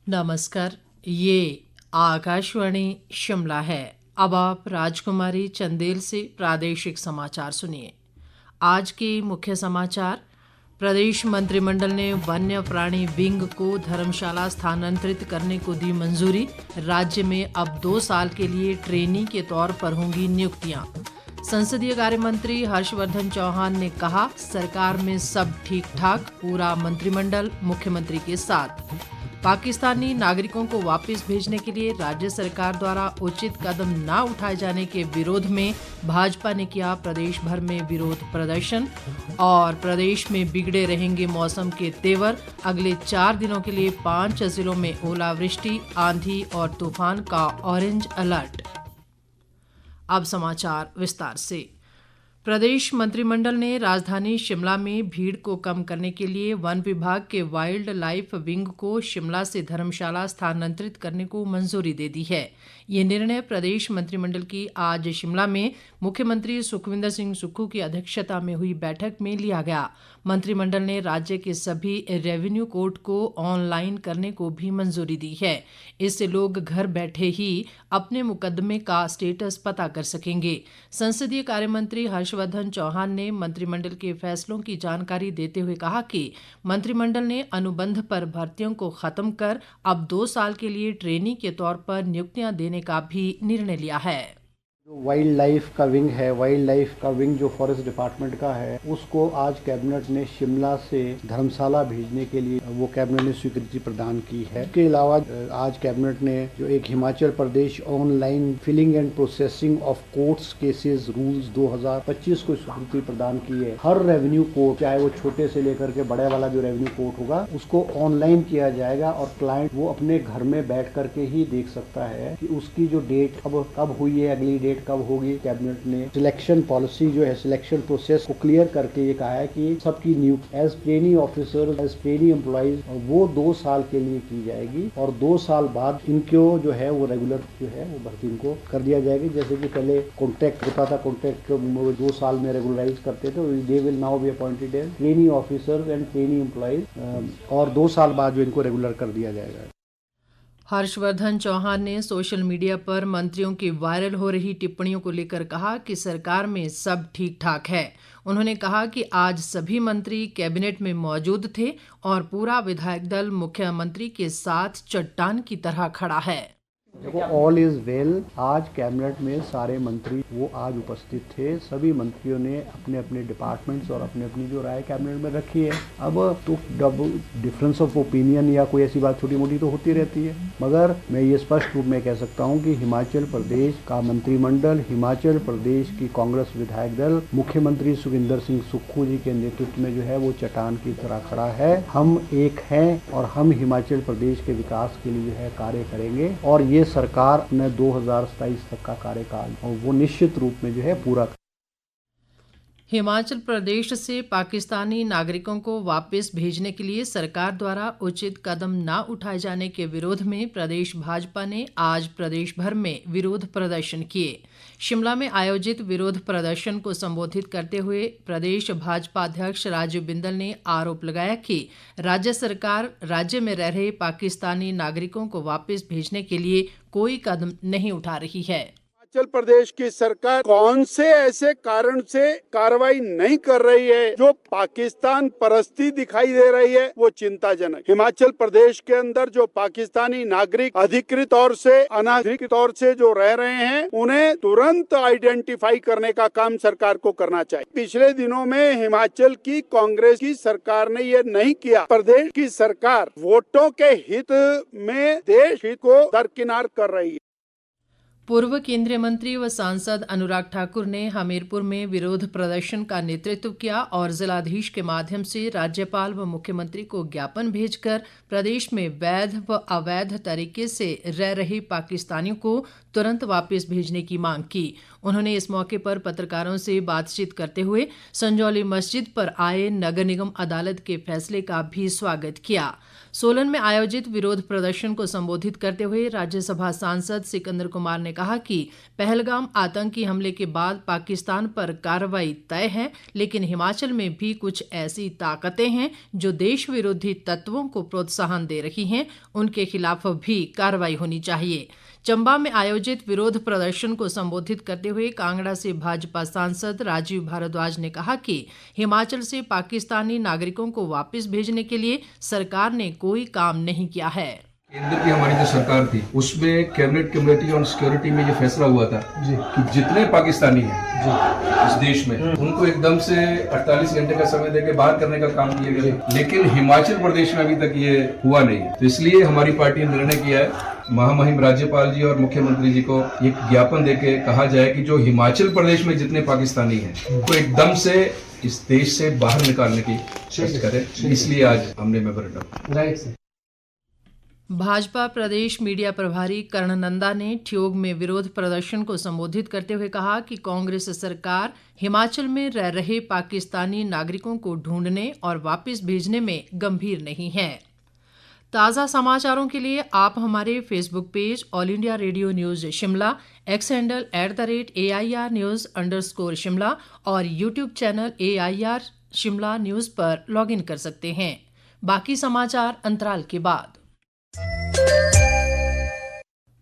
नमस्कार। ये आकाशवाणी शिमला है। अब आप राजकुमारी चंदेल से प्रादेशिक समाचार सुनिए। आज के मुख्य समाचार। प्रदेश मंत्रिमंडल ने वन्य प्राणी विंग को धर्मशाला स्थानांतरित करने को दी मंजूरी। राज्य में अब 2 साल के लिए ट्रेनी के तौर पर होंगी नियुक्तियां। संसदीय कार्य मंत्री हर्षवर्धन चौहान ने कहा, सरकार में सब ठीक ठाक, पूरा मंत्रिमंडल मुख्यमंत्री के साथ। पाकिस्तानी नागरिकों को वापस भेजने के लिए राज्य सरकार द्वारा उचित कदम न उठाए जाने के विरोध में भाजपा ने किया प्रदेश भर में विरोध प्रदर्शन। और प्रदेश में बिगड़े रहेंगे मौसम के तेवर, अगले 4 दिनों के लिए 5 जिलों में ओलावृष्टि, आंधी और तूफान का ऑरेंज अलर्ट। अब समाचार विस्तार से। प्रदेश मंत्रिमंडल ने राजधानी शिमला में भीड़ को कम करने के लिए वन विभाग के वाइल्ड लाइफ विंग को शिमला से धर्मशाला स्थानांतरित करने को मंजूरी दे दी है। ये निर्णय प्रदेश मंत्रिमंडल की आज शिमला में मुख्यमंत्री सुखविंदर सिंह सुक्खू की अध्यक्षता में हुई बैठक में लिया गया। मंत्रिमंडल ने राज्य के सभी रेवेन्यू कोर्ट को ऑनलाइन करने को भी मंजूरी दी है। इससे लोग घर बैठे ही अपने मुकदमे का स्टेटस पता कर सकेंगे। संसदीय कार्य मंत्री हर्षवर्धन चौहान ने मंत्रिमंडल के फैसलों की जानकारी देते हुए कहा कि मंत्रिमंडल ने अनुबंध पर भर्तियों को खत्म कर अब 2 साल के लिए ट्रेनी के तौर पर नियुक्तियां देने का भी निर्णय लिया है। जो वाइल्ड लाइफ का विंग है, वाइल्ड लाइफ का विंग जो फॉरेस्ट डिपार्टमेंट का है, उसको आज कैबिनेट ने शिमला से धर्मशाला भेजने के लिए वो कैबिनेट ने स्वीकृति प्रदान की है। इसके अलावा आज कैबिनेट ने जो एक Himachal Pradesh online filing and processing of courts cases rules 2025 को स्वीकृति प्रदान की है। हर रेवेन्यू कोर्ट, चाहे वो छोटे से लेकर के बड़े वाला जो रेवेन्यू कोर्ट होगा, उसको ऑनलाइन किया जाएगा और क्लाइंट वो अपने घर में बैठ करके ही देख सकता है कि उसकी जो डेट कब हुई है, अगली डेट कब होगी। कैबिनेट ने सिलेक्शन पॉलिसी जो है, सिलेक्शन प्रोसेस को क्लियर करके ये कहा है कि सबकी नियुक्ति as trainee officer, as trainee employees वो 2 साल के लिए की जाएगी और 2 साल बाद इनको जो है वो रेगुलर जो है वो भर्ती इनको कर दिया जाएगी। जैसे कि पहले कॉन्ट्रैक्ट होता था, कॉन्ट्रैक्ट 2 साल में रेगुलराइज करते थे, they will now be appointed as trainee officer and trainee employees और 2 साल बाद जो इनको रेगुलर कर दिया जाएगा। हर्षवर्धन चौहान ने सोशल मीडिया पर मंत्रियों की वायरल हो रही टिप्पणियों को लेकर कहा कि सरकार में सब ठीक ठाक है। उन्होंने कहा कि आज सभी मंत्री कैबिनेट में मौजूद थे और पूरा विधायक दल मुख्यमंत्री के साथ चट्टान की तरह खड़ा है। देखो, ऑल इज वेल। आज कैबिनेट में सारे मंत्री वो आज उपस्थित थे। सभी मंत्रियों ने अपने अपने डिपार्टमेंट्स और अपनी अपनी जो राय कैबिनेट में रखी है। अब तो डिफरेंस ऑफ ओपिनियन या कोई ऐसी बात छोटी मोटी तो होती रहती है, मगर मैं ये स्पष्ट रूप में कह सकता हूँ कि हिमाचल प्रदेश का मंत्रिमंडल, हिमाचल प्रदेश की कांग्रेस विधायक दल मुख्यमंत्री सुखविंदर सिंह सुक्खू जी के नेतृत्व में जो है वो चट्टान की तरह खड़ा है। हम एक हैं और हम हिमाचल प्रदेश के विकास के लिए जो है कार्य करेंगे और ये सरकार अपने 2027 तक का कार्यकाल और वो निश्चित रूप में जो है पूरा। हिमाचल प्रदेश से पाकिस्तानी नागरिकों को वापस भेजने के लिए सरकार द्वारा उचित कदम न उठाए जाने के विरोध में प्रदेश भाजपा ने आज प्रदेश भर में विरोध प्रदर्शन किए। शिमला में आयोजित विरोध प्रदर्शन को संबोधित करते हुए प्रदेश भाजपा अध्यक्ष राजीव बिंदल ने आरोप लगाया कि राज्य सरकार राज्य में रह रहे पाकिस्तानी नागरिकों को वापस भेजने के लिए कोई कदम नहीं उठा रही है। हिमाचल प्रदेश की सरकार कौन से ऐसे कारण से कार्रवाई नहीं कर रही है जो पाकिस्तान परस्ती दिखाई दे रही है, वो चिंताजनक। हिमाचल प्रदेश के अंदर जो पाकिस्तानी नागरिक अधिकृत तौर से, अनाधिकृत तौर से जो रह रहे हैं, उन्हें तुरंत आइडेंटिफाई करने का काम सरकार को करना चाहिए। पिछले दिनों में हिमाचल की कांग्रेस की सरकार ने ये नहीं किया। प्रदेश की सरकार वोटों के हित में देश हित को दरकिनार कर रही है। पूर्व केंद्रीय मंत्री व सांसद अनुराग ठाकुर ने हमीरपुर में विरोध प्रदर्शन का नेतृत्व किया और जिलाधीश के माध्यम से राज्यपाल व मुख्यमंत्री को ज्ञापन भेजकर प्रदेश में वैध व अवैध तरीके से रह रहे पाकिस्तानियों को तुरंत वापस भेजने की मांग की। उन्होंने इस मौके पर पत्रकारों से बातचीत करते हुए संजौली मस्जिद पर आए नगर निगम अदालत के फैसले का भी स्वागत किया। सोलन में आयोजित विरोध प्रदर्शन को संबोधित करते हुए राज्यसभा सांसद सिकंदर कुमार ने कहा कि पहलगाम आतंकी हमले के बाद पाकिस्तान पर कार्रवाई तय है, लेकिन हिमाचल में भी कुछ ऐसी ताकतें हैं जो देश विरोधी तत्वों को प्रोत्साहन दे रही हैं, उनके खिलाफ भी कार्रवाई होनी चाहिए। चंबा में आयोजित विरोध प्रदर्शन को संबोधित करते हुए कांगड़ा से भाजपा सांसद राजीव भारद्वाज ने कहा कि हिमाचल से पाकिस्तानी नागरिकों को वापस भेजने के लिए सरकार ने कोई काम नहीं किया है। केंद्र की हमारी जो सरकार थी उसमें कैबिनेट कमेटी ऑन सिक्योरिटी में ये फैसला हुआ था कि जितने पाकिस्तानी हैं इस देश में उनको एकदम से 48 घंटे का समय देकर बाहर करने का काम किया गया, लेकिन हिमाचल प्रदेश में अभी तक ये हुआ नहीं। तो इसलिए हमारी पार्टी ने निर्णय किया है महामहिम राज्यपाल जी और मुख्यमंत्री जी को एक ज्ञापन देके कहा जाए कि जो हिमाचल प्रदेश में जितने पाकिस्तानी हैं उनको एकदम से इस देश से बाहर निकालने की कोशिश करें। इसलिए आज हमने मेमोरेंडम। भाजपा प्रदेश मीडिया प्रभारी कर्ण नंदा ने ठियोग में विरोध प्रदर्शन को संबोधित करते हुए कहा कि कांग्रेस सरकार हिमाचल में रह रहे पाकिस्तानी नागरिकों को ढूंढने और वापस भेजने में गंभीर नहीं है। ताज़ा समाचारों के लिए आप हमारे Facebook page all India radio news Shimla, x handle @AIR News _ और YouTube channel AIR Shimla news पर लॉगिन कर सकते हैं। बाकी समाचार अंतराल के बाद।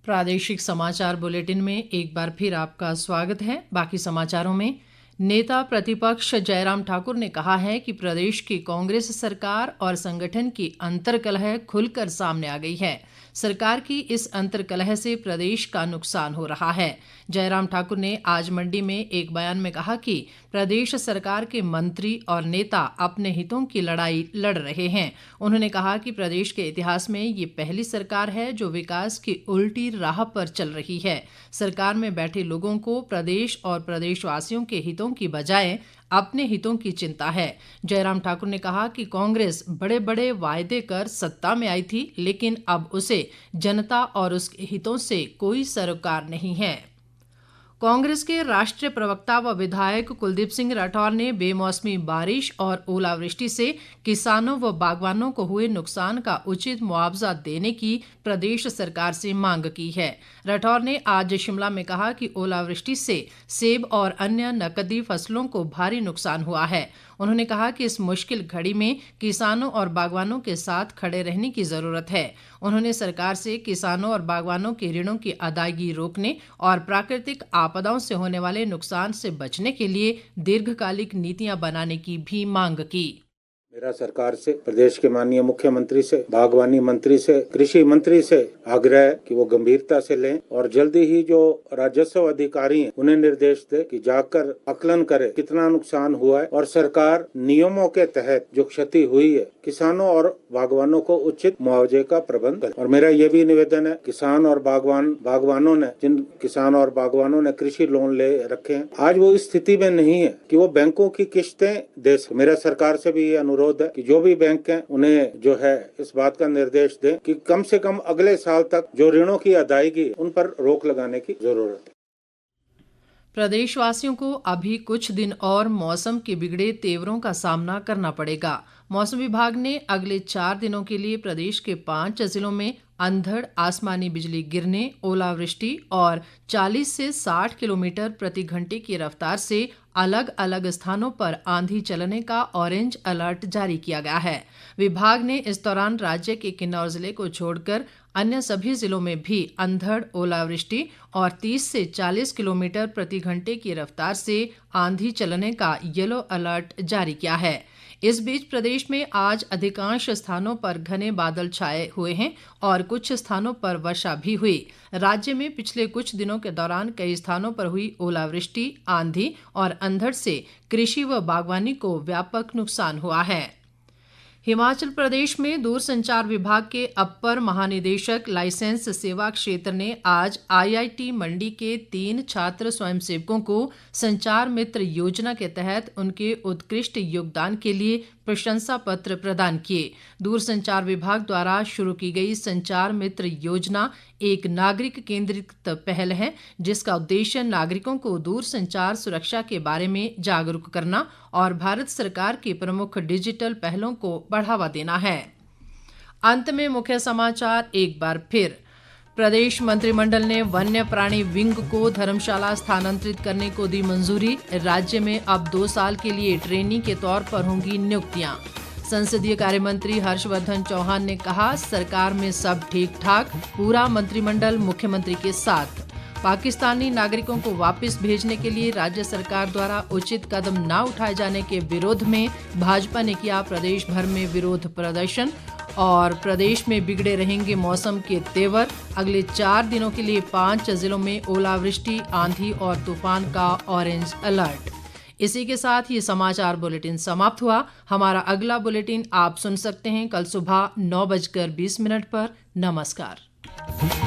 प्रादेशिक समाचार बुलेटिन में एक बार फिर आपका स्वागत है। बाकी समाचारों में नेता प्रतिपक्ष जयराम ठाकुर ने कहा है कि प्रदेश की कांग्रेस सरकार और संगठन की अंतर्कलह खुलकर सामने आ गई है। सरकार की इस अंतर्कलह से प्रदेश का नुकसान हो रहा है। जयराम ठाकुर ने आज मंडी में एक बयान में कहा कि प्रदेश सरकार के मंत्री और नेता अपने हितों की लड़ाई लड़ रहे हैं। उन्होंने कहा कि प्रदेश के इतिहास में ये पहली सरकार है जो विकास की उल्टी राह पर चल रही है। सरकार में बैठे लोगों को प्रदेश और प्रदेशवासियों के हितों की बजाय अपने हितों की चिंता है। जयराम ठाकुर ने कहा कि कांग्रेस बड़े बड़े वायदे कर सत्ता में आई थी, लेकिन अब उसे जनता और उसके हितों से कोई सरोकार नहीं है। कांग्रेस के राष्ट्रीय प्रवक्ता व विधायक कुलदीप सिंह राठौर ने बेमौसमी बारिश और ओलावृष्टि से किसानों व बागवानों को हुए नुकसान का उचित मुआवजा देने की प्रदेश सरकार से मांग की है। राठौर ने आज शिमला में कहा कि ओलावृष्टि से सेब और अन्य नकदी फसलों को भारी नुकसान हुआ है। उन्होंने कहा कि इस मुश्किल घड़ी में किसानों और बागवानों के साथ खड़े रहने की जरूरत है। उन्होंने सरकार से किसानों और बागवानों के ऋणों की अदायगी रोकने और प्राकृतिक आपदाओं से होने वाले नुकसान से बचने के लिए दीर्घकालिक नीतियां बनाने की भी मांग की। मेरा सरकार से, प्रदेश के माननीय मुख्यमंत्री से, बागवानी मंत्री से, कृषि मंत्री से आग्रह है कि वो गंभीरता से लें और जल्दी ही जो राजस्व अधिकारी हैं उन्हें निर्देश दे कि जाकर आकलन करे कितना नुकसान हुआ है और सरकार नियमों के तहत जो क्षति हुई है किसानों और बागवानों को उचित मुआवजे का प्रबंध करे। और मेरा ये भी निवेदन है, किसान और जिन किसान और बागवानों ने कृषि लोन ले रखे हैं, आज वो इस स्थिति में नहीं है कि वो बैंकों की किस्तें दे सके। मेरा सरकार से भी ये अनुरोध है कि जो भी बैंक हैं उन्हें जो है इस बात का निर्देश दें कि कम से कम अगले साल तक जो ऋणों की अदायगी उन पर रोक लगाने की जरूरत है। प्रदेशवासियों को अभी कुछ दिन और मौसम के बिगड़े तेवरों का सामना करना पड़ेगा। मौसम विभाग ने अगले 4 दिनों के लिए प्रदेश के 5 जिलों में अंधड़, आसमानी बिजली गिरने, ओलावृष्टि और 40 से 60 किलोमीटर प्रति घंटे की रफ्तार से अलग अलग स्थानों पर आंधी चलने का ऑरेंज अलर्ट जारी किया गया है। विभाग ने इस दौरान राज्य के किन्नौर जिले को छोड़कर अन्य सभी जिलों में भी अंधड़, ओलावृष्टि और 30 से 40 किलोमीटर प्रति घंटे की रफ्तार से आंधी चलने का येलो अलर्ट जारी किया है। इस बीच प्रदेश में आज अधिकांश स्थानों पर घने बादल छाए हुए हैं और कुछ स्थानों पर वर्षा भी हुई। राज्य में पिछले कुछ दिनों के दौरान कई स्थानों पर हुई ओलावृष्टि, आंधी और अंधड़ से कृषि व बागवानी को व्यापक नुकसान हुआ है। हिमाचल प्रदेश में दूरसंचार विभाग के अपर महानिदेशक लाइसेंस सेवा क्षेत्र ने आज IIT मंडी के 3 छात्र स्वयंसेवकों को संचार मित्र योजना के तहत उनके उत्कृष्ट योगदान के लिए प्रशंसा पत्र प्रदान किए। दूरसंचार विभाग द्वारा शुरू की गई संचार मित्र योजना एक नागरिक केंद्रित पहल है जिसका उद्देश्य नागरिकों को दूरसंचार सुरक्षा के बारे में जागरूक करना और भारत सरकार की प्रमुख डिजिटल पहलों को बढ़ावा देना है। अंत में मुख्य समाचार एक बार फिर। प्रदेश मंत्रिमंडल ने वन्य प्राणी विंग को धर्मशाला स्थानांतरित करने को दी मंजूरी। राज्य में अब 2 साल के लिए ट्रेनी के तौर पर होंगी नियुक्तियां। संसदीय कार्य मंत्री हर्षवर्धन चौहान ने कहा, सरकार में सब ठीक ठाक, पूरा मंत्रिमंडल मुख्यमंत्री के साथ। पाकिस्तानी नागरिकों को वापस भेजने के लिए राज्य सरकार द्वारा उचित कदम न उठाए जाने के विरोध में भाजपा ने किया प्रदेश भर में विरोध प्रदर्शन। और प्रदेश में बिगड़े रहेंगे मौसम के तेवर, अगले 4 दिनों के लिए 5 जिलों में ओलावृष्टि, आंधी और तूफान का ऑरेंज अलर्ट। इसी के साथ ये समाचार बुलेटिन समाप्त हुआ। हमारा अगला बुलेटिन आप सुन सकते हैं कल सुबह 9:20 पर। नमस्कार।